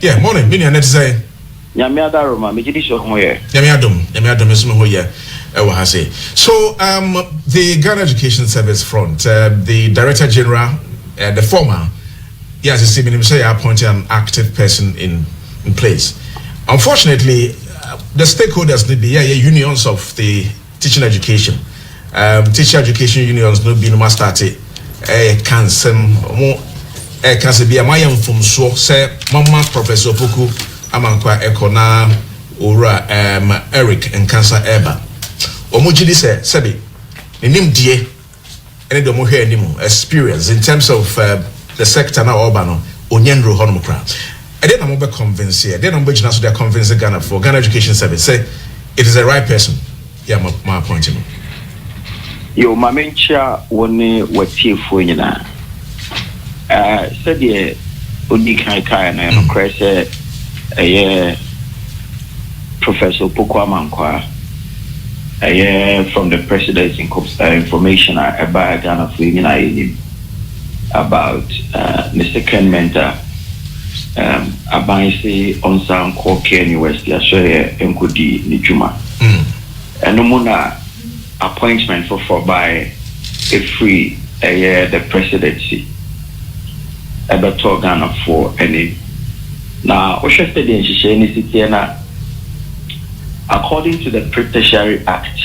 Yeah, morning. Many are say. Yamiada Roma, Mijidisho Hoye. Yamiadum is Moya. So, the Ghana Education Service front, the Director General, the former, yes, you see, him say appointed an active person in place. Unfortunately, the stakeholders need be unions of the teaching education. Teacher education unions no be no started. Cancel be a Mayan from so say Mama Professor Puku Amankwa Ekona Ora Eric and Cancer Eba. Omujidi say Sebi Nim die any domo here anymore experience in terms of the sector now Obano Onyenro Honomokra. I didn't know about convince here. Then I'm going to convince Ghana for Ghana Education Service. Say it is the right person. Yeah, my point. Yo, my mencha one what here for you now. Said ye Odi Kai and I know a Professor Pukwa from the President's information about Ghana for you about the second mentor. Abansi on San Cork University, I show you Nkudi Nijuma. And no more appointment for by a free the presidency. About Ghana for any. Now, interested in Shishani City, according to the Pre-Tertiary Act,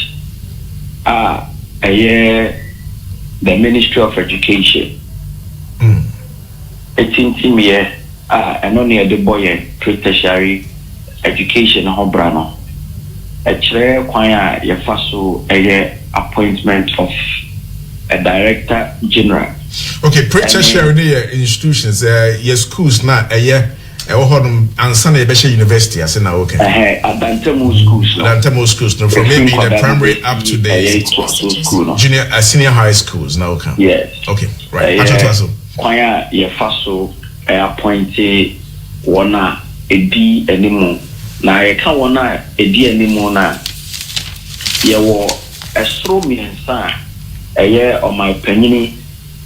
the Ministry of Education, 18 years. And only the boy pre-tertiary education hobrano. A chair choir yafaso a appointment of a Director General. Okay, pre-tertiary institutions, your schools now a year and Sunday Besha University, I said now okay. Adantemo schools. Adantemo schools, no, from maybe the primary up to the junior senior high schools now okay. Yes. Okay, right. Choir yafaso appointed one a D anymore. Now I can't one a D anymore now. You were a straw me and son a year on my penny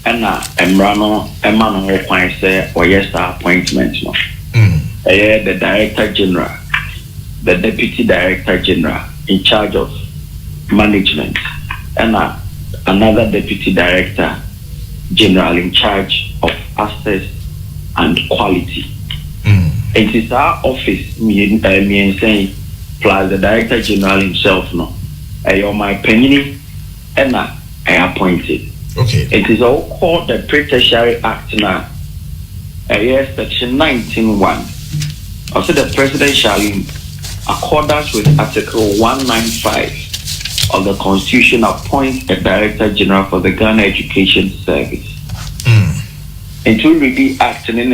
and Emrano Emmanuel requires or yes appointment. No, a year the Director General, the Deputy Director General in charge of management, and another Deputy Director General in charge of access and quality. It is our office, me saying, plus the Director General himself, no. On my penny, and I appointed. Okay. It is all called the Pre-Tertiary Act now. Section 19(1). Also, the President shall, in accordance with Article 195 of the Constitution, appoint a Director General for the Ghana Education Service. It will be acting in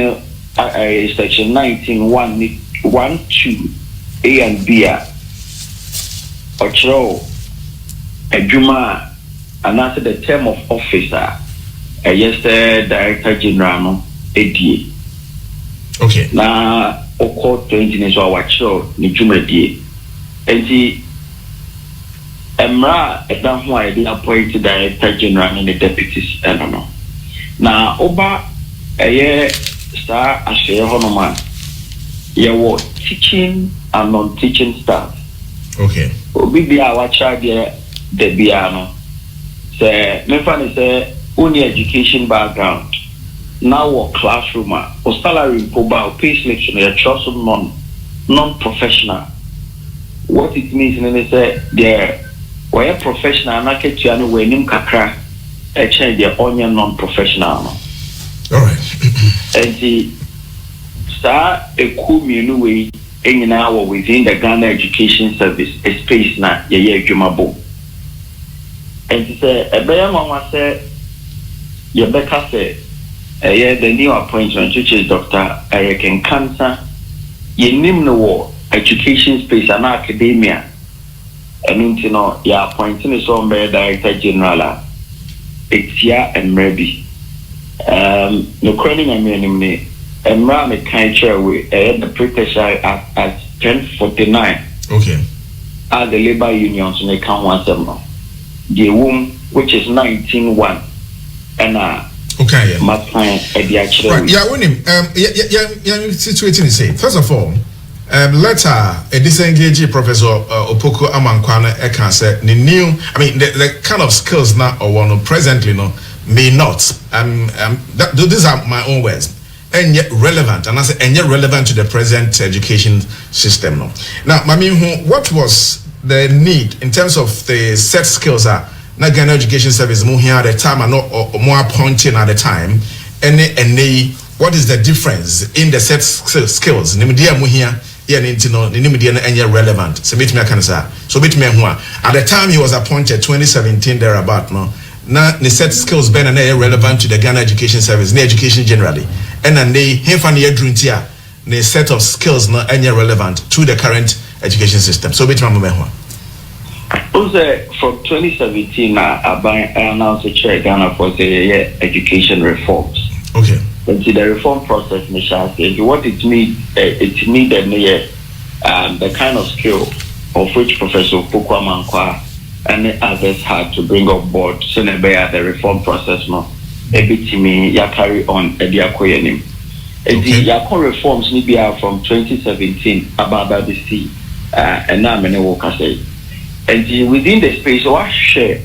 section 19(1), 2, A and B. Ochro, a Juma, and after the term of officer, yes, Director General, ADA. Okay. Now, Oko 20 is our show, Nijuma D. And the Emra, a damn why they appointed Director General and the deputies, I don't know. Now, Oba, a year star as a honoman, you teaching and non-teaching staff. Okay. Obi be our child there, the piano. Say, my friend is only education background. Now, what classroom, or salary, or pay selection, a choice of non-professional. What it means, and they say, there, where professional, and I get you anyway, Nim Kakra, a change their onion non-professional. All right. And the star a cool way in an hour within the Ghana Education Service, a space na ye jumabo. And he said, a bear mama said, Rebecca said, the new appointment, which is Dr. Eric and Cancer, ye name the war, education space and academia. And you know, you're appointing a son by Director General, it's here and maybe. No credit I mean, and ran a culture with the Pre-Tertiary Act at 1049. Okay. As the labor unions make count 17. The womb, which is 19(1), and Okay. Right. Yeah, when him yeah situating is say first of all letter a disengaged Professor Opoko Amankwana can say the new the kind of skills now or one presently no may not these are my own words and yet relevant and I say and yet relevant to the present education system now what was the need in terms of the set skills are Ghana Education Service more here at the time and not more appointing at the time and what is the difference in the set skills nimedia mu here nimedia and relevant so bit me can say so bit me at the time he was appointed 2017 thereabout now the set skills been and relevant to the Ghana Education Service the education generally and then they him fan year druntia the set of skills not any relevant to the current education system so bit me from 2017 I announced the chair Ghana for the education reforms. Okay. Into the reform process, what it means, it needed the kind of skill of which Professor Opoko Amankwa and others had to bring on board. So the reform process, no, ya carry on the Yakoyenim. The Yako reforms need be from 2017 about the sea, and now many workers say. And within the space, what share,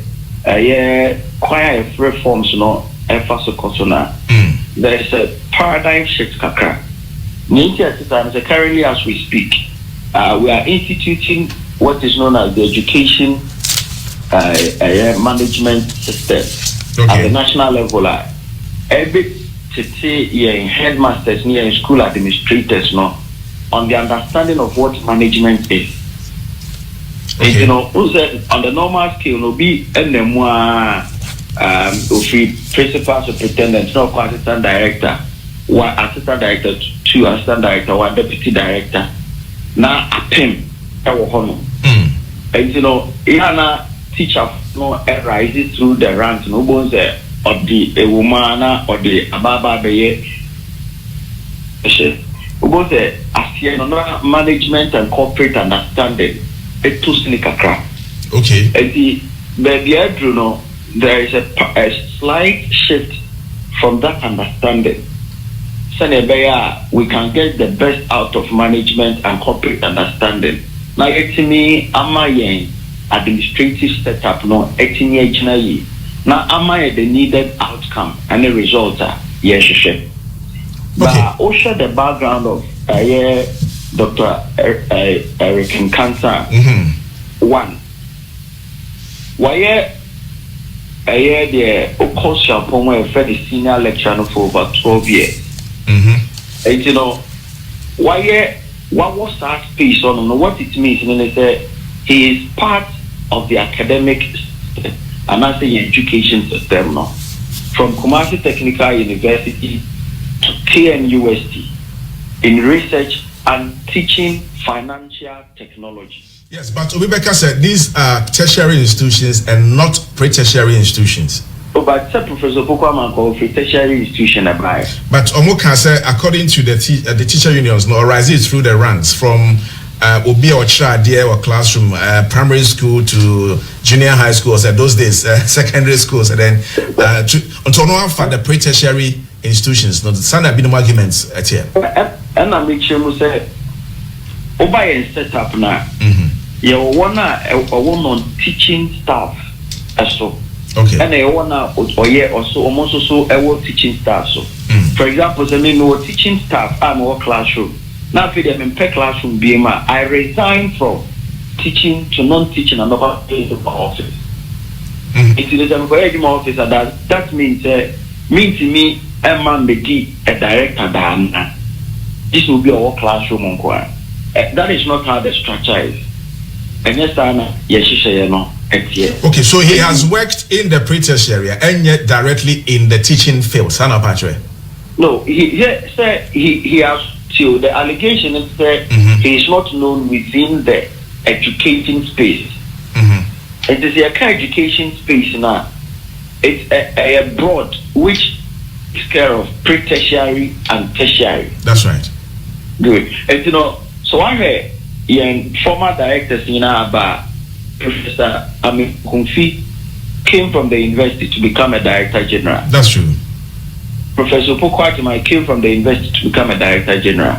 quite reforms, no, there is a paradigm shift kakra. Currently, as we speak, we are instituting what is known as the education management system at the national level. Every headmasters and school administrators on the understanding of what management is. Okay. On the normal scale, no be and then principal superintendent, no assistant director, one assistant director, two assistant director, one deputy director. Now a PIM, and Iana teacher no rises through the ranks, no bones of the woman or the ababa beye. Both as management and corporate understanding. It's too sneaker crap. Okay. And there is a slight shift from that understanding. We can get the best out of management and corporate understanding. Now, it's me, administrative setup, no, it's me, now, am I the needed outcome and the result? Yes, sure. But also the background of Dr. Eric Cancer. One. Why the Okosha Pomo a very senior lecturer for about 12 years. And what was that space on what it means? And they say he is part of the academic system and I say education system now. From Kumasi Technical University to KNUST in research and teaching financial technology. Yes, but Obibeka said these are tertiary institutions and not pre-tertiary institutions. Oh, but Professor Opoko Amankwa for tertiary institution about. But Omoka said according to the teacher unions, no, rises through the ranks from Obi or Cha dear or classroom, primary school to junior high school, or those days secondary schools, and then until now for the pre-tertiary institutions. No, the son have been arguments at here. And I make sure say, Oba and set up now. You wanna a woman teaching staff, so. Okay. And I wanna also almost also a teaching staff. So, for example, the me teaching staff. I'm a classroom. Now, if I'm in classroom, BMA, I resign from teaching to non-teaching and over to my office. It is my office. That means me a man be a director. This will be our classroom. That is not how the structure is. And yes, okay, so he has worked in the pre-tertiary and yet directly in the teaching field. Sana Patre. No, he has till the allegation is that he is not known within the educating space. It is a education space now. It's a broad which is care of pre-tertiary and tertiary. That's right. Good. And so I heard former directors in Aba, Professor Ami Kumfi, came from the university to become a Director-General. That's true. Professor Pokwatima came from the university to become a Director General.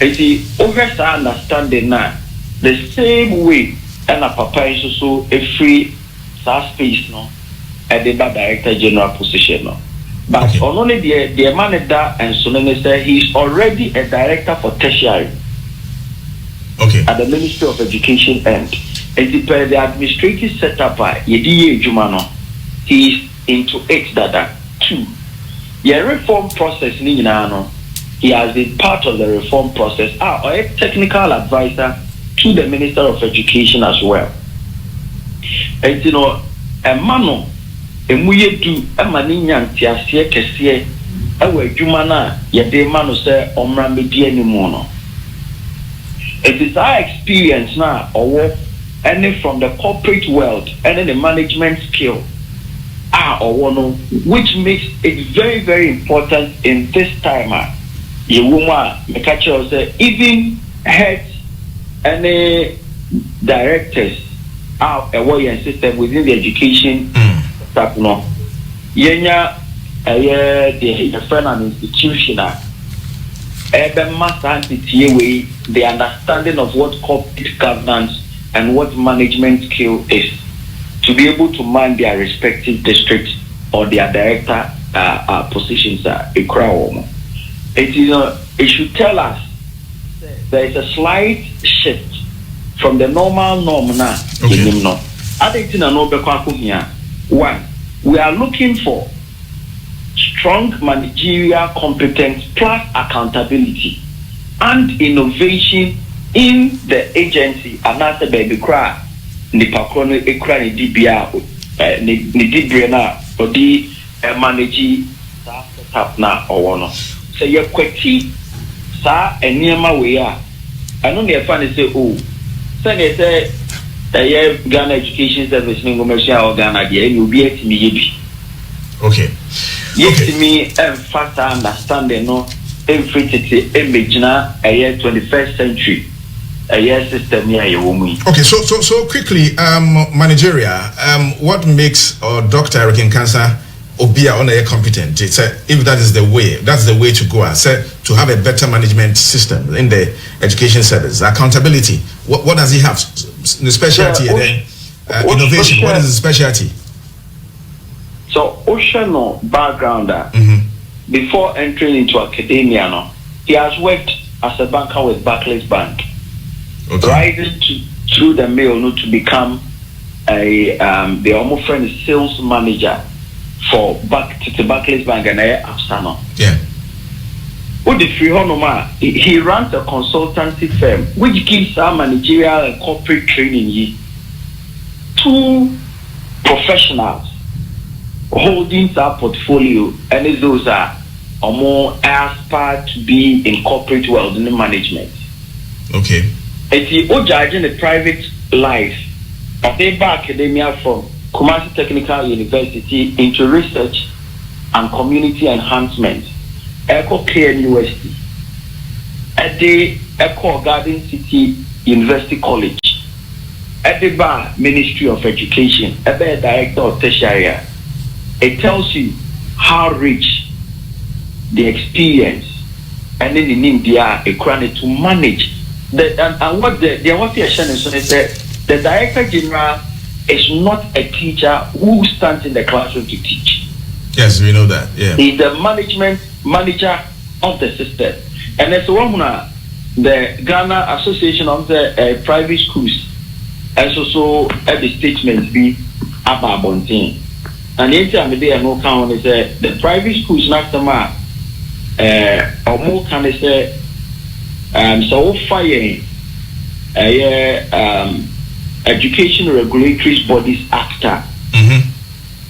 And the over understanding now, the same way, and a papa is also a free space, no, at the Director General position, no. But on only the manager and so he's already a director for tertiary. Okay. At the Ministry of Education end. And the administrative setup he is into it that two. The reform process he has been part of the reform process or a technical advisor to the Minister of Education as well. And a man emuye du emaninya ntiasie kese ewa adwuma na yede ma no se omra medi animu no. It is our experience now or any from the corporate world and the management skill or no, which makes it very, very important in this time. Even heads and directors are a warrior system within the education staff. No, yenya the friend and institutional. The understanding of what corporate governance and what management skill is to be able to man their respective districts or their director positions it should tell us there is a slight shift from the normal norm now. One, we are looking for strong managerial competence plus accountability and innovation in the agency. Another baby cry, Nipakrono Ekra Dibia, Nidibrena, or the managing staff now or one. So you're quite sa and near my way. I know they're funny say, oh, so they say the Ghana Education Service in Commercial Ghana, you'll be at me. Okay. Yes, to me, and faster understanding no every image now a year 21st century a year system here. Okay, so quickly, managerial. What makes Dr. Eric Cancer Obia on a competent? It's if that is the way, that's the way to go. I said to have a better management system in the education service. Accountability. What does he have? The specialty then innovation. What is the specialty? So Ocean background before entering into academia, he has worked as a banker with Barclays Bank, rising through the mail to become a the almost friend sales manager for Barclays Bank and Afsano. Yeah. He runs a consultancy firm which gives our managerial and corporate training to professionals holding our portfolio, and those are more aspire to be in corporate world in the management. Okay. It's judging the private life of the academia from Kumasi Technical University into research and community enhancement. Echo Care University, at the Echo Garden City University College, at the Bar Ministry of Education, at the Director of Tertiary. It tells you how rich the experience and then in India a chronic to manage and what the Director General is not a teacher who stands in the classroom to teach. Yes, we know that. Yeah. He's the manager of the system. And as one the Ghana Association of the Private Schools has also had the statement be about Bontin. And the time they are no count is the private schools not the mark or more can they say so fire Education Regulatory Bodies Actor.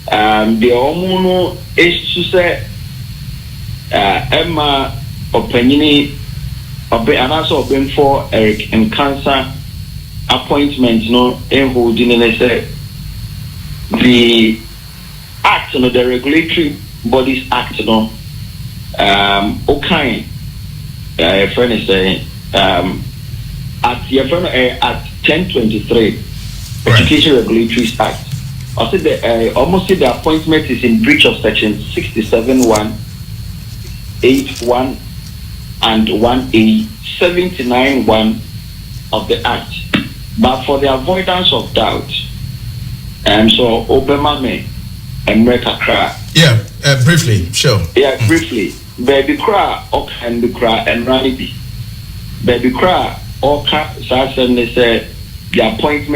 The Omono is to say Emma Opinini and also been for Eric and Cancer appointment in holding and say the Act the Regulatory Bodies Act friend is saying at 1023 Education Regulatory Act I said the almost say the appointment is in breach of section 67(1), 8(1), and 1A, 79(1) of the Act. But for the avoidance of doubt, so Obama me America cry. Yeah, briefly, sure. Yeah, briefly. Baby cry, and the cry, and Rani B. Baby cry, or cap, say the appointment.